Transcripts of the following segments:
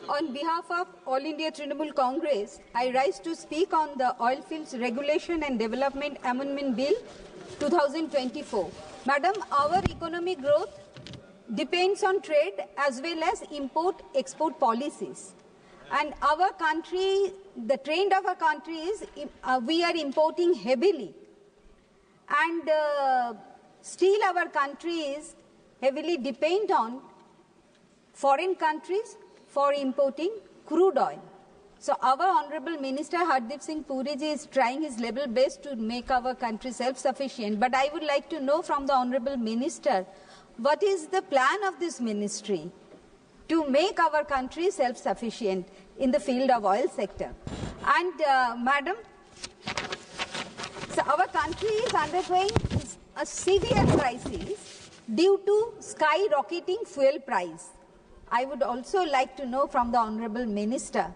On behalf of All India Trinamool Congress, I rise to speak on the Oilfields Regulation and Development Amendment Bill 2024. Madam, our economic growth depends on trade as well as import-export policies. And our country, the trend of our country is we are importing heavily. And still our country is heavily dependent on foreign countries for importing crude oil. So our Honorable Minister Hardeep Singh Puri ji is trying his level best to make our country self-sufficient. But I would like to know from the Honorable Minister, what is the plan of this ministry to make our country self-sufficient in the field of oil sector? And Madam, so our country is undergoing a severe crisis due to skyrocketing fuel price. I would also like to know from the Honorable Minister,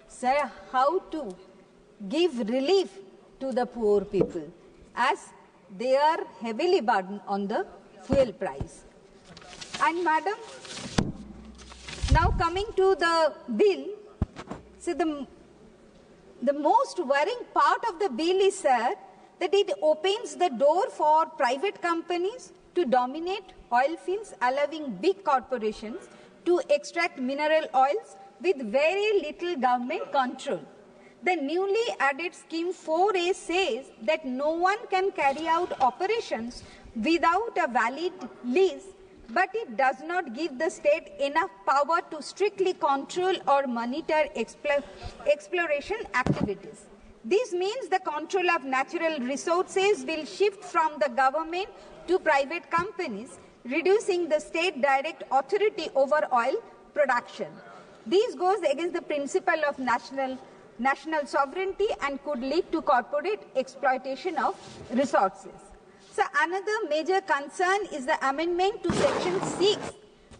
sir, how to give relief to the poor people as they are heavily burdened on the fuel price. And Madam, now coming to the bill, so the most worrying part of the bill is, sir, that it opens the door for private companies to dominate oil fields, allowing big corporations to extract mineral oils with very little government control. The newly added scheme 4A says that no one can carry out operations without a valid lease, but it does not give the state enough power to strictly control or monitor exploration activities. This means the control of natural resources will shift from the government to private companies, reducing the state direct authority over oil production. This goes against the principle of national sovereignty and could lead to corporate exploitation of resources. So another major concern is the amendment to Section 6,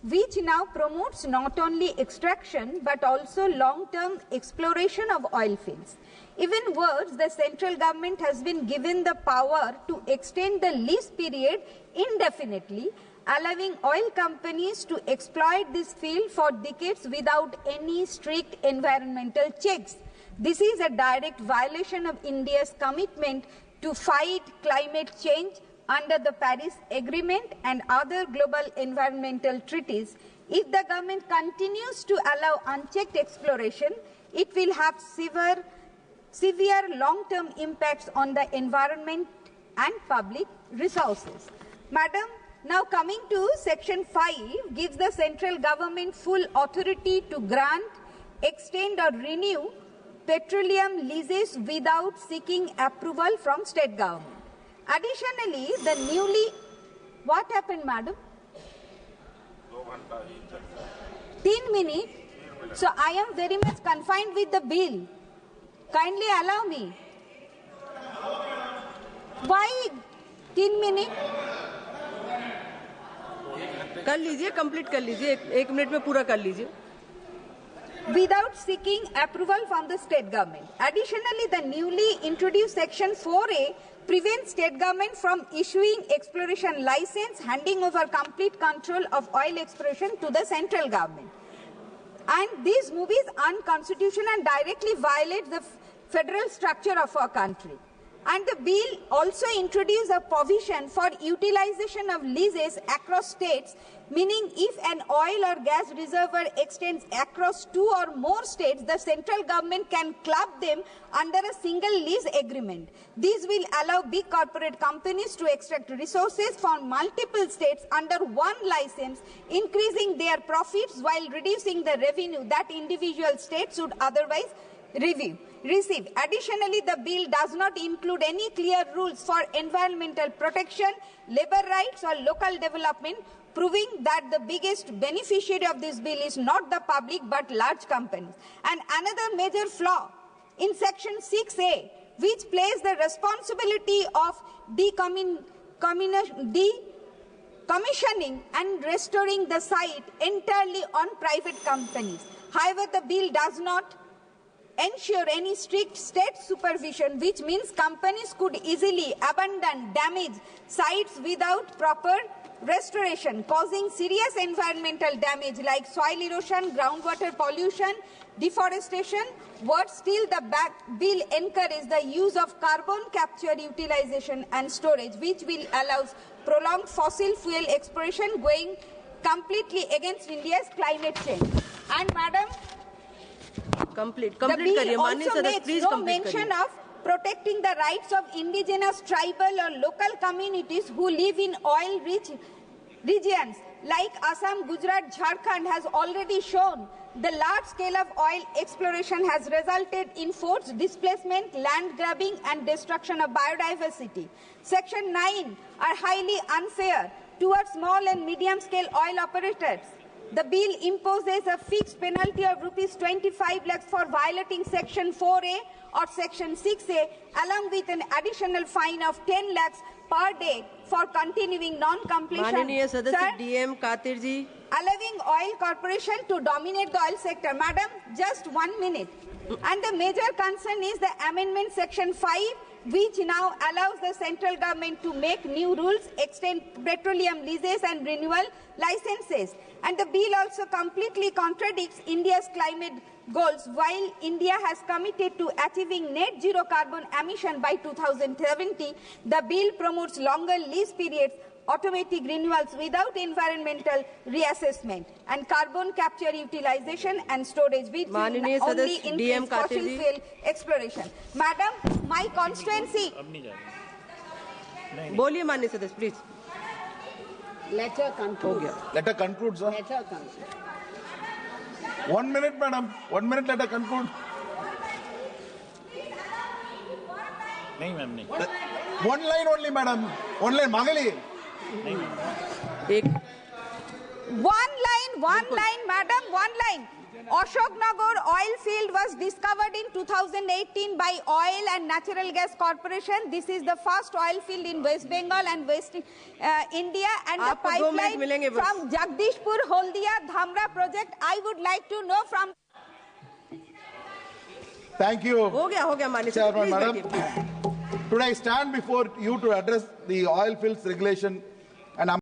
which now promotes not only extraction but also long-term exploration of oil fields. Even worse, the central government has been given the power to extend the lease period indefinitely, allowing oil companies to exploit this field for decades without any strict environmental checks. This is a direct violation of India's commitment to fight climate change under the Paris Agreement and other global environmental treaties. If the government continues to allow unchecked exploration, it will have severe long-term impacts on the environment and public resources. Madam, now coming to Section 5 gives the central government full authority to grant, extend or renew petroleum leases without seeking approval from state government. Additionally, the newly... What happened, madam? 10 minutes. So I am very much confined with the bill. Kindly allow me. Why 10 minutes? कर लीजिए, complete कर लीजिए, एक minute में पूरा कर लीजिए. Without seeking approval from the state government. Additionally, the newly introduced Section 4A prevents state government from issuing exploration license, handing over complete control of oil exploration to the central government. And this move is unconstitutional and directly violates the federal structure of our country. And the bill also introduced a provision for utilization of leases across states, meaning if an oil or gas reservoir extends across 2 or more states, the central government can club them under a single lease agreement. This will allow big corporate companies to extract resources from multiple states under one license, increasing their profits while reducing the revenue that individual states would otherwise receive. Additionally, the bill does not include any clear rules for environmental protection, labor rights or local development, proving that the biggest beneficiary of this bill is not the public but large companies. And another major flaw in Section 6A, which places the responsibility of decommissioning and restoring the site entirely on private companies. However, the bill does not ensure any strict state supervision, which means companies could easily abandon damaged sites without proper restoration, causing serious environmental damage like soil erosion, groundwater pollution, deforestation. What still the bill encourages the use of carbon capture, utilization and storage, which will allow prolonged fossil fuel exploration, going completely against India's climate change. And Madam, complete the करिए bill माननीय also सदस्य makes please no complete mention करिए of protecting the rights of indigenous, tribal or local communities who live in oil-rich regions like Assam, Gujarat, Jharkhand has already shown. The large scale of oil exploration has resulted in forced displacement, land grabbing and destruction of biodiversity. Section 9 are highly unfair towards small and medium scale oil operators. The bill imposes a fixed penalty of ₹25 lakhs for violating Section 4A or Section 6A, along with an additional fine of 10 lakhs per day for continuing non-completion. माननीय सदस्य Sir, DM कातिर ji allowing oil corporation to dominate the oil sector. Madam, just 1 minute. And the major concern is the amendment Section 5, which now allows the central government to make new rules, extend petroleum leases and renewal licenses. And the bill also completely contradicts India's climate goals. While India has committed to achieving net zero carbon emission by 2070, the bill promotes longer lease periods, automatic renewals without environmental reassessment, and carbon capture, utilization and storage, which will माननीय only सदस्य DM increase fossil कातिर जी fuel exploration. Madam, my constituency. बोलिए माननीय सदस्य please Let her हो conclude. गया Let her conclude, sir. Let her conclude. 1 minute, madam. 1 minute, let her conclude. नहीं मैम नहीं One line only, madam. One line, Magali. एक One line, madam, one line. Ashok Nagar oil field was discovered in 2018 by Oil and Natural Gas Corporation. This is the first oil field in West Bengal and West India. And the आपको 2 minute मिलेंगे pipeline बस। from Jagdishpur Holdia Dhamra project, I would like to know from... Thank you, हो गया माननीय सदस्य Chairman, please madam. बैठिए Today I stand before you to address the oil fields regulation